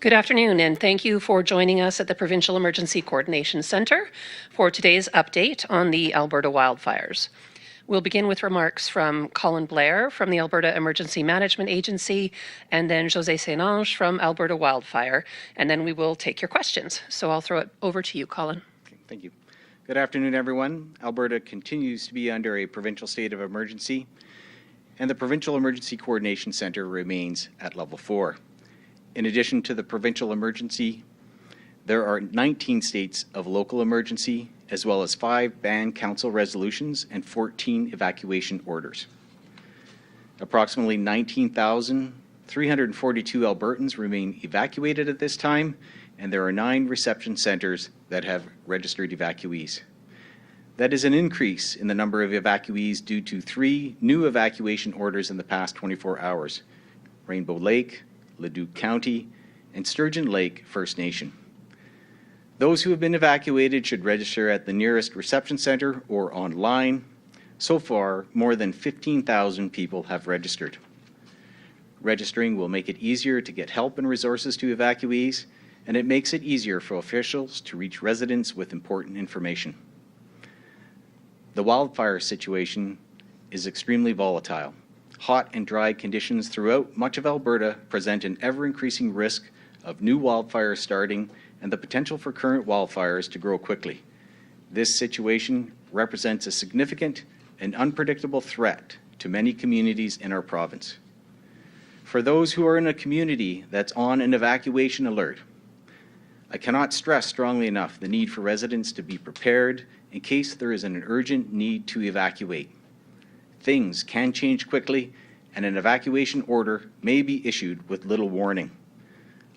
Good afternoon, and thank you for joining us at the Provincial Emergency Coordination Centre for today's update on the Alberta wildfires. We'll begin with remarks from Colin Blair from the Alberta Emergency Management Agency, and then José Saint-Ange from Alberta Wildfire, and then we will take your questions. So I'll throw it over to you, Colin. Okay, thank you. Good afternoon, everyone. Alberta continues to be under a provincial state of emergency, and the Provincial Emergency Coordination Centre remains at level 4. In addition to the provincial emergency, there are 19 states of local emergency, as well as 5 band council resolutions and 14 evacuation orders. Approximately 19,342 Albertans remain evacuated at this time, and there are 9 reception centres that have registered evacuees. That is an increase in the number of evacuees due to 3 new evacuation orders in the past 24 hours: Rainbow Lake, Leduc County, and Sturgeon Lake First Nation. Those who have been evacuated should register at the nearest reception centre or online. So far, more than 15,000 people have registered. Registering will make it easier to get help and resources to evacuees, and it makes it easier for officials to reach residents with important information. The wildfire situation is extremely volatile. Hot and dry conditions throughout much of Alberta present an ever-increasing risk of new wildfires starting and the potential for current wildfires to grow quickly. This situation represents a significant and unpredictable threat to many communities in our province. For those who are in a community that's on an evacuation alert, I cannot stress strongly enough the need for residents to be prepared in case there is an urgent need to evacuate. Things can change quickly, and an evacuation order may be issued with little warning.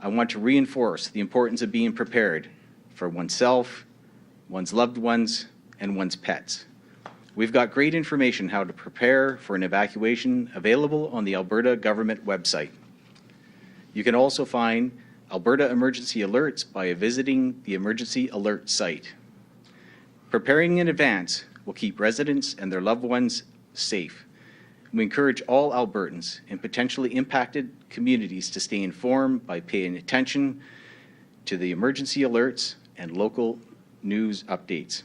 I want to reinforce the importance of being prepared for oneself, one's loved ones, and one's pets. We've got great information how to prepare for an evacuation available on the Alberta government website. You can also find Alberta emergency alerts by visiting the emergency alert site. Preparing in advance will keep residents and their loved ones safe. We encourage all Albertans in potentially impacted communities to stay informed by paying attention to the emergency alerts and local news updates,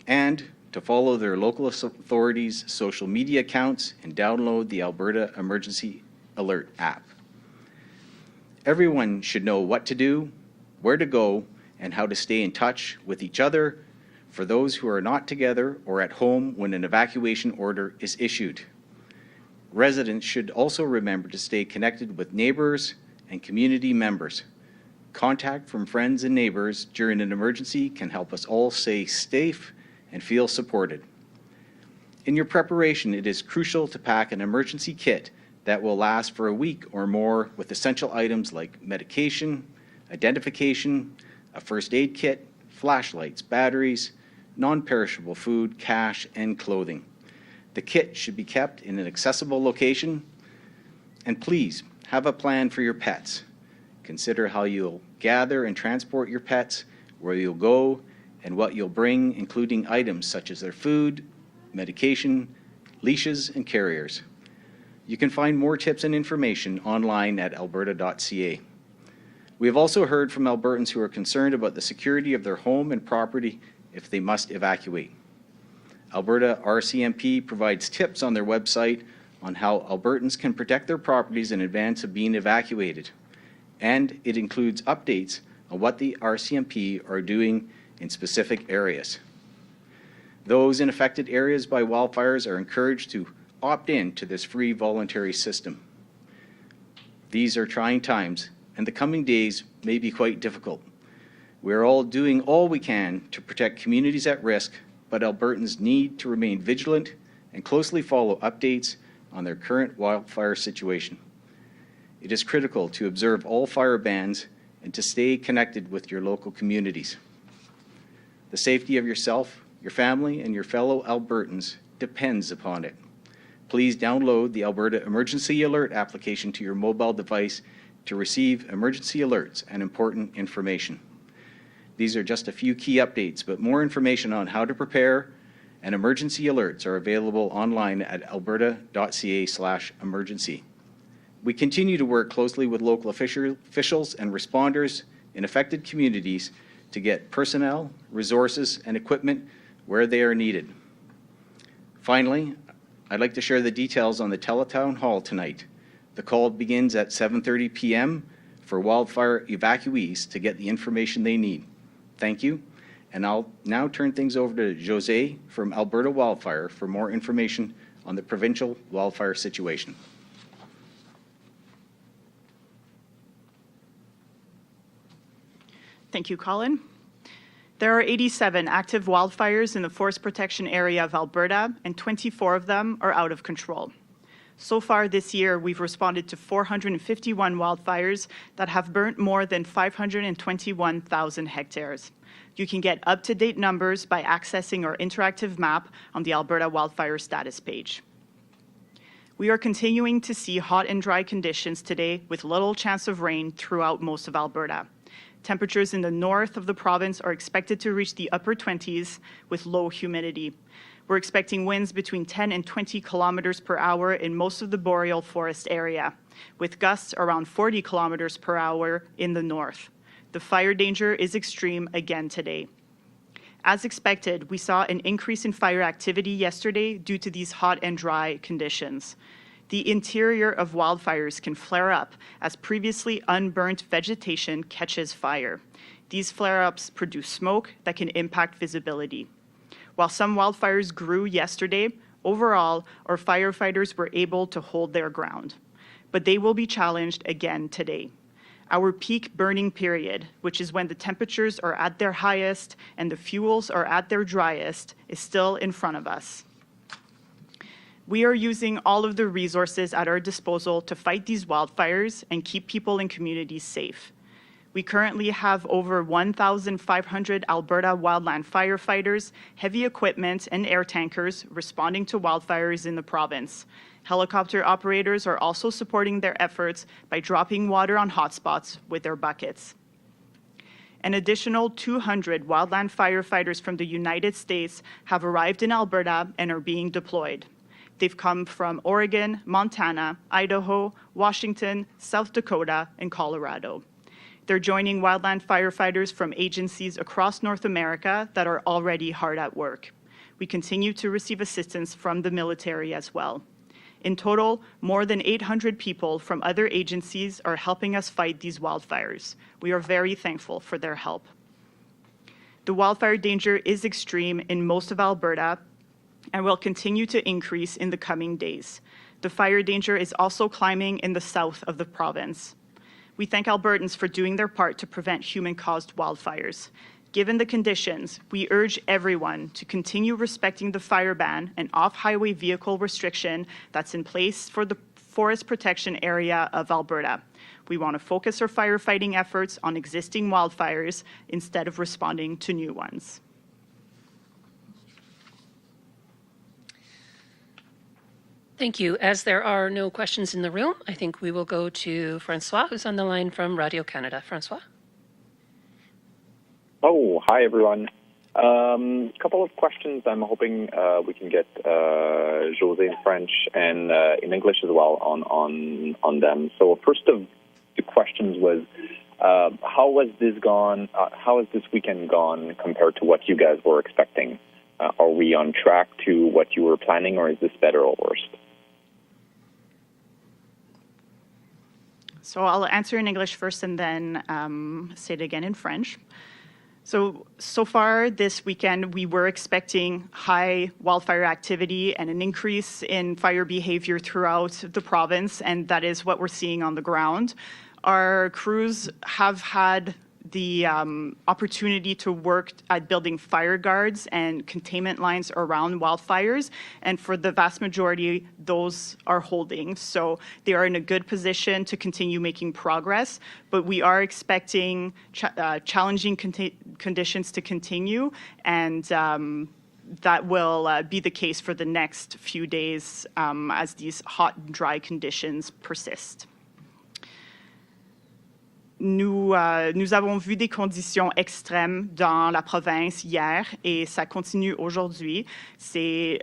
and to follow their local authorities' social media accounts and download the Alberta Emergency Alert app. Everyone should know what to do, where to go, and how to stay in touch with each other for those who are not together or at home when an evacuation order is issued. Residents should also remember to stay connected with neighbours and community members. Contact from friends and neighbours during an emergency can help us all stay safe and feel supported. In your preparation, it is crucial to pack an emergency kit that will last for a week or more with essential items like medication, identification, a first aid kit, flashlights, batteries, non-perishable food, cash, and clothing. The kit should be kept in an accessible location, and please have a plan for your pets. Consider how you'll gather and transport your pets, where you'll go, and what you'll bring, including items such as their food, medication, leashes, and carriers. You can find more tips and information online at alberta.ca. We have also heard from Albertans who are concerned about the security of their home and property if they must evacuate. Alberta RCMP provides tips on their website on how Albertans can protect their properties in advance of being evacuated, and it includes updates on what the RCMP are doing in specific areas. Those in affected areas by wildfires are encouraged to opt in to this free voluntary system. These are trying times, and the coming days may be quite difficult. We are all doing all we can to protect communities at risk, but Albertans need to remain vigilant and closely follow updates on their current wildfire situation. It is critical to observe all fire bans and to stay connected with your local communities. The safety of yourself, your family, and your fellow Albertans depends upon it. Please download the Alberta Emergency Alert application to your mobile device to receive emergency alerts and important information. These are just a few key updates, but more information on how to prepare and emergency alerts are available online at alberta.ca/emergency. We continue to work closely with local officials and responders in affected communities to get personnel, resources, and equipment where they are needed. Finally, I'd like to share the details on the Teletown Hall tonight. The call begins at 7:30 p.m. for wildfire evacuees to get the information they need. Thank you, and I'll now turn things over to Jose from Alberta Wildfire for more information on the provincial wildfire situation. Thank you, Colin. There are 87 active wildfires in the forest protection area of Alberta, and 24 of them are out of control. So far this year, we've responded to 451 wildfires that have burnt more than 521,000 hectares. You can get up-to-date numbers by accessing our interactive map on the Alberta Wildfire Status page. We are continuing to see hot and dry conditions today with little chance of rain throughout most of Alberta. Temperatures in the north of the province are expected to reach the upper 20s with low humidity. We're expecting winds between 10 and 20 kilometers per hour in most of the boreal forest area, with gusts around 40 kilometers per hour in the north. The fire danger is extreme again today. As expected, we saw an increase in fire activity yesterday due to these hot and dry conditions. The interior of wildfires can flare up as previously unburnt vegetation catches fire. These flare-ups produce smoke that can impact visibility. While some wildfires grew yesterday, overall, our firefighters were able to hold their ground. But they will be challenged again today. Our peak burning period, which is when the temperatures are at their highest and the fuels are at their driest, is still in front of us. We are using all of the resources at our disposal to fight these wildfires and keep people and communities safe. We currently have over 1,500 Alberta wildland firefighters, heavy equipment, and air tankers responding to wildfires in the province. Helicopter operators are also supporting their efforts by dropping water on hotspots with their buckets. An additional 200 wildland firefighters from the United States have arrived in Alberta and are being deployed. They've come from Oregon, Montana, Idaho, Washington, South Dakota, and Colorado. They're joining wildland firefighters from agencies across North America that are already hard at work. We continue to receive assistance from the military as well. In total, more than 800 people from other agencies are helping us fight these wildfires. We are very thankful for their help. The wildfire danger is extreme in most of Alberta and will continue to increase in the coming days. The fire danger is also climbing in the south of the province. We thank Albertans for doing their part to prevent human-caused wildfires. Given the conditions, we urge everyone to continue respecting the fire ban and off-highway vehicle restriction that's in place for the forest protection area of Alberta. We want to focus our firefighting efforts on existing wildfires instead of responding to new ones. Thank you. As there are no questions in the room, I think we will go to Francois, who's on the line from Radio-Canada. Francois? Oh, hi, everyone. Couple of questions. I'm hoping we can get Jose in French and in English as well on them. So first of the questions was, how has this weekend gone compared to what you guys were expecting? Are we on track to what you were planning, or is this better or worse? So I'll answer in English first and then say it again in French. So far this weekend, we were expecting high wildfire activity and an increase in fire behavior throughout the province, and that is what we're seeing on the ground. Our crews have had the opportunity to work at building fire guards and containment lines around wildfires, and for the vast majority, those are holding. So they are in a good position to continue making progress, but we are expecting challenging conditions to continue, and that will be the case for the next few days as these hot and dry conditions persist. nous avons vu des conditions extrêmes dans la province hier et ça continue aujourd'hui. C'est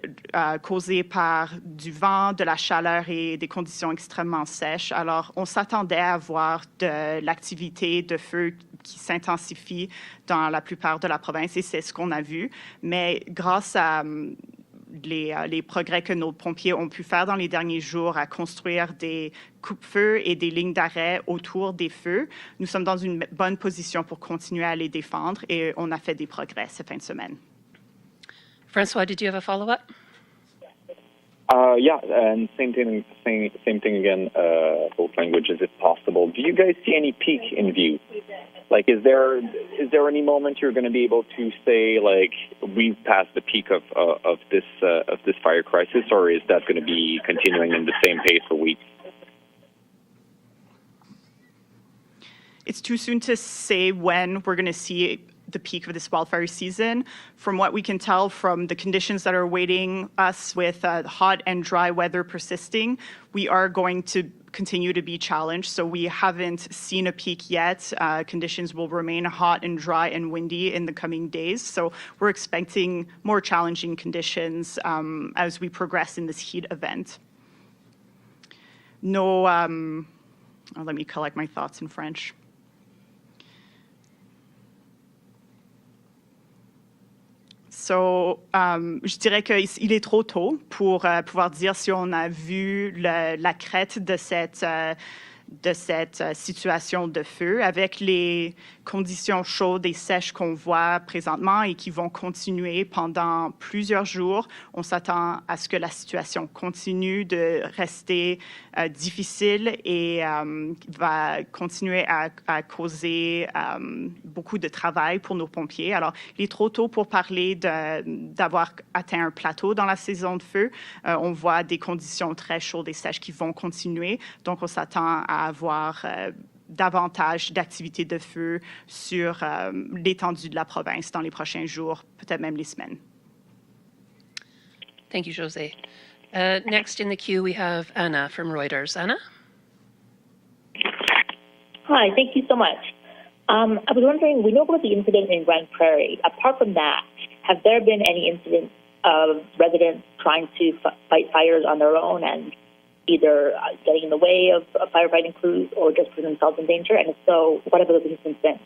causé par du vent, de la chaleur et des conditions extrêmement sèches. Alors, on s'attendait à voir de l'activité de feu qui s'intensifie dans la plupart de la province et c'est ce qu'on a vu. Mais grâce à les progrès que nos pompiers ont pu faire dans les derniers jours à construire des coupe-feux et des lignes d'arrêt autour des feux, nous sommes dans une bonne position pour continuer à les défendre et on a fait des progrès cette fin de semaine. Francois, did you have a follow-up? Yeah, and same thing again, both languages if possible. Do you guys see any peak in view? Like, is there any moment you're going to be able to say, like, we've passed the peak of this fire crisis, or is that going to be continuing in the same pace for weeks? It's too soon to say when we're going to see the peak of this wildfire season. From what we can tell from the conditions that are awaiting us with hot and dry weather persisting, we are going to continue to be challenged. So we haven't seen a peak yet. Conditions will remain hot and dry and windy in the coming days. So we're expecting more challenging conditions as we progress in this heat event. Let me collect my thoughts in French. So, je dirais qu'il est trop tôt pour pouvoir dire si on a vu la crête de cette situation de feu avec les conditions chaudes et sèches qu'on voit présentement et qui vont continuer pendant plusieurs jours. On s'attend à ce que la situation continue de rester difficile et va continuer à causer beaucoup de travail pour nos pompiers. Alors, il est trop tôt pour parler d'avoir atteint un plateau dans la saison de feu. On voit des conditions très chaudes et sèches qui vont continuer. Donc, on s'attend à avoir davantage d'activités de feu sur l'étendue de la province dans les prochains jours, peut-être même les semaines. Thank you, José. Next in the queue, we have Anna from Reuters. Anna? Hi, thank you so much. I was wondering, we know about the incident in Grand Prairie. Apart from that, have there been any incidents of residents trying to fight fires on their own and either getting in the way of firefighting crews or just putting themselves in danger? And if so, what have those incidents been?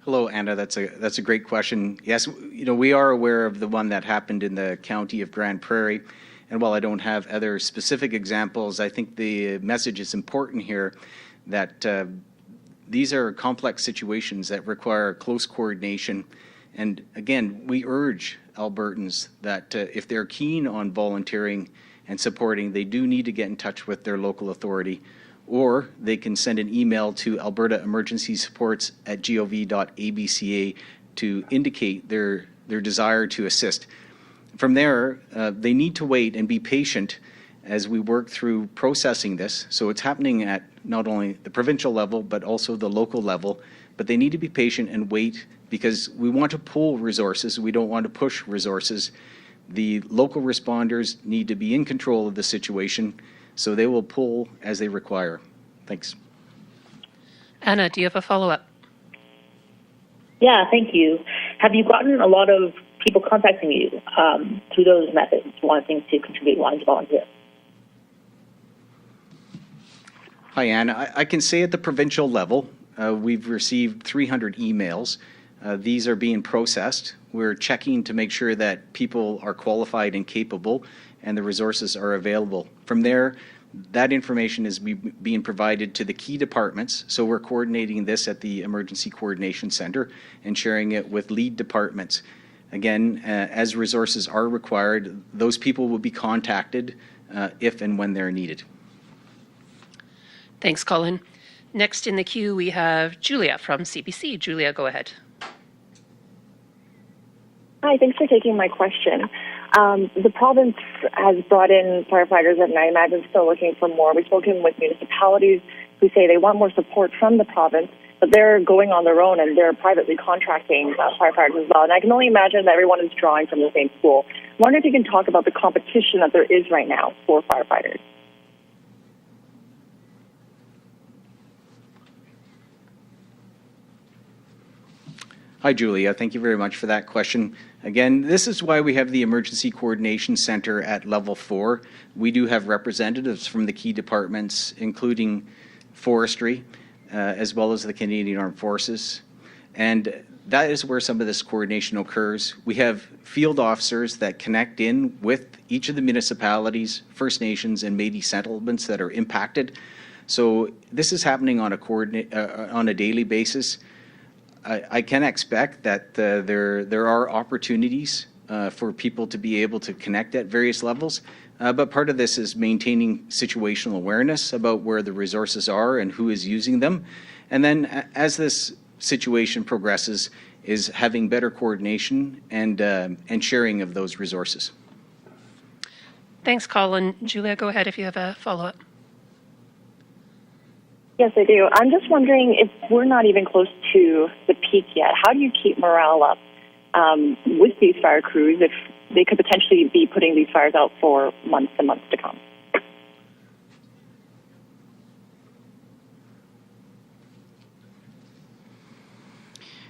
Hello, Anna. That's a great question. Yes, we are aware of the one that happened in the county of Grand Prairie. And while I don't have other specific examples, I think the message is important here that these are complex situations that require close coordination. And again, we urge Albertans that if they're keen on volunteering and supporting, they do need to get in touch with their local authority, or they can send an email to albertaemergencysupports@gov.abca to indicate their desire to assist. From there, they need to wait and be patient as we work through processing this. So it's happening at not only the provincial level, but also the local level. But they need to be patient and wait because we want to pool resources. We don't want to push resources. The local responders need to be in control of the situation, so they will pull as they require. Thanks. Anna, do you have a follow-up? Yeah, thank you. Have you gotten a lot of people contacting you through those methods, wanting to contribute, wanting to volunteer? Hi, Anna. I can say at the provincial level, we've received 300 emails. These are being processed. We're checking to make sure that people are qualified and capable and the resources are available. From there, that information is being provided to the key departments. So we're coordinating this at the Emergency Coordination Center and sharing it with lead departments. Again, as resources are required, those people will be contacted if and when they're needed. Thanks, Colin. Next in the queue, we have Julia from CBC. Julia, go ahead. Hi, thanks for taking my question. The province has brought in firefighters, and I imagine still looking for more. We've spoken with municipalities who say they want more support from the province, but they're going on their own and they're privately contracting firefighters as well. And I can only imagine that everyone is drawing from the same pool. I wonder if you can talk about the competition that there is right now for firefighters. Hi, Julia. Thank you very much for that question. Again, this is why we have the Emergency Coordination Center at Level 4. We do have representatives from the key departments, including forestry, as well as the Canadian Armed Forces. And that is where some of this coordination occurs. We have field officers that connect in with each of the municipalities, First Nations, and Métis settlements that are impacted. So this is happening on a daily basis. I can expect that there are opportunities for people to be able to connect at various levels, but part of this is maintaining situational awareness about where the resources are and who is using them. And then as this situation progresses, is having better coordination and sharing of those resources. Thanks, Colin. Julia, go ahead if you have a follow-up. Yes, I do. I'm just wondering, if we're not even close to the peak yet, how do you keep morale up with these fire crews if they could potentially be putting these fires out for months and months to come?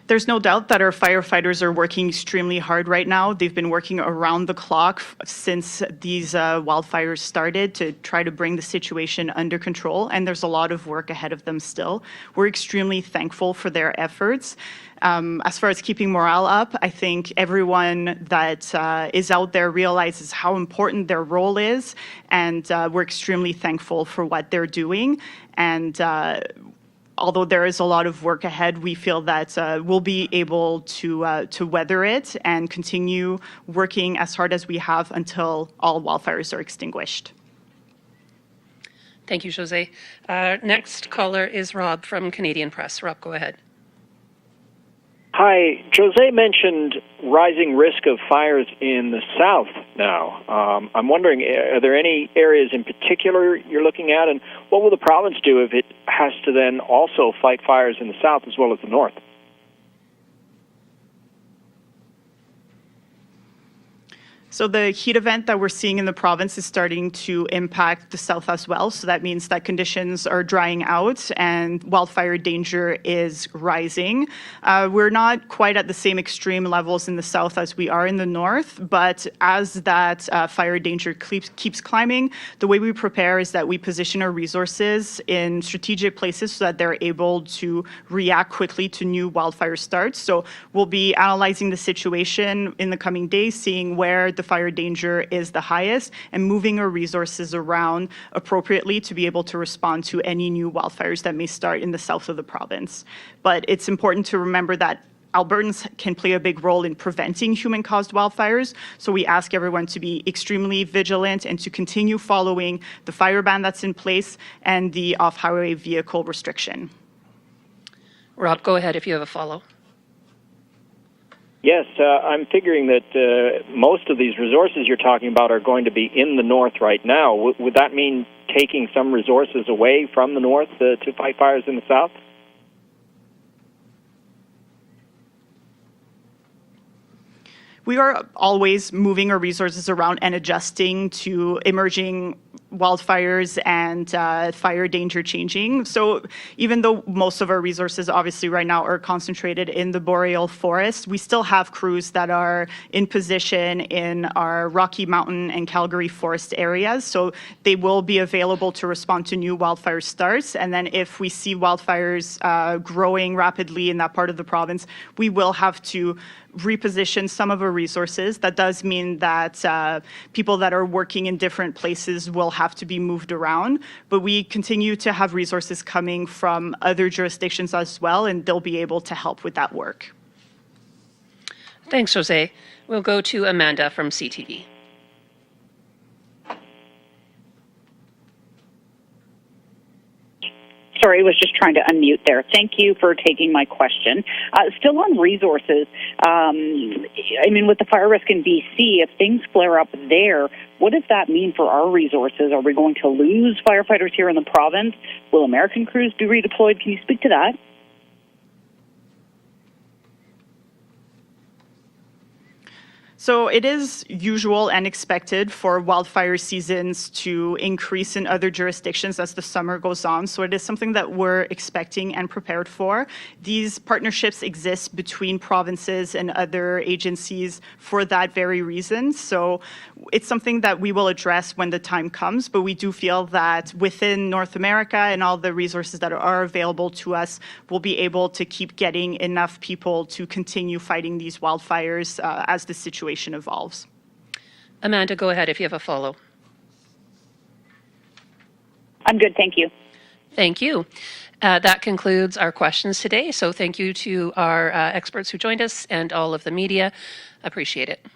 There's no doubt that our firefighters are working extremely hard right now. They've been working around the clock since these wildfires started to try to bring the situation under control, and there's a lot of work ahead of them still. We're extremely thankful for their efforts. As far as keeping morale up, I think everyone that is out there realizes how important their role is, and we're extremely thankful for what they're doing. And although there is a lot of work ahead, we feel that we'll be able to weather it and continue working as hard as we have until all wildfires are extinguished. Thank you, Jose. Next caller is Rob from Canadian Press. Rob, go ahead. Hi. Jose mentioned rising risk of fires in the south now. I'm wondering, are there any areas in particular you're looking at, and what will the province do if it has to then also fight fires in the south as well as the north? So the heat event that we're seeing in the province is starting to impact the south as well. So that means that conditions are drying out and wildfire danger is rising. We're not quite at the same extreme levels in the south as we are in the north, but as that fire danger keeps climbing, the way we prepare is that we position our resources in strategic places so that they're able to react quickly to new wildfire starts. So we'll be analyzing the situation in the coming days, seeing where the fire danger is the highest, and moving our resources around appropriately to be able to respond to any new wildfires that may start in the south of the province. But it's important to remember that Albertans can play a big role in preventing human-caused wildfires, so we ask everyone to be extremely vigilant and to continue following the fire ban that's in place and the off-highway vehicle restriction. Rob, go ahead if you have a follow. Yes, I'm figuring that most of these resources you're talking about are going to be in the north right now. Would that mean taking some resources away from the north to fight fires in the south? We are always moving our resources around and adjusting to emerging wildfires and fire danger changing. So even though most of our resources obviously right now are concentrated in the boreal forest, we still have crews that are in position in our Rocky Mountain and Calgary forest areas. So they will be available to respond to new wildfire starts. And then if we see wildfires growing rapidly in that part of the province, we will have to reposition some of our resources. That does mean that people that are working in different places will have to be moved around, but we continue to have resources coming from other jurisdictions as well, and they'll be able to help with that work. Thanks, Jose. We'll go to Amanda from CTV. Sorry, I was just trying to unmute there. Thank you for taking my question. Still on resources, with the fire risk in BC, if things flare up there, what does that mean for our resources? Are we going to lose firefighters here in the province? Will American crews be redeployed? Can you speak to that? So it is usual and expected for wildfire seasons to increase in other jurisdictions as the summer goes on. So it is something that we're expecting and prepared for. These partnerships exist between provinces and other agencies for that very reason. So it's something that we will address when the time comes, but we do feel that within North America and all the resources that are available to us, we'll be able to keep getting enough people to continue fighting these wildfires as the situation evolves. Amanda, go ahead if you have a follow. I'm good, thank you. Thank you. That concludes our questions today. So thank you to our experts who joined us and all of the media. Appreciate it.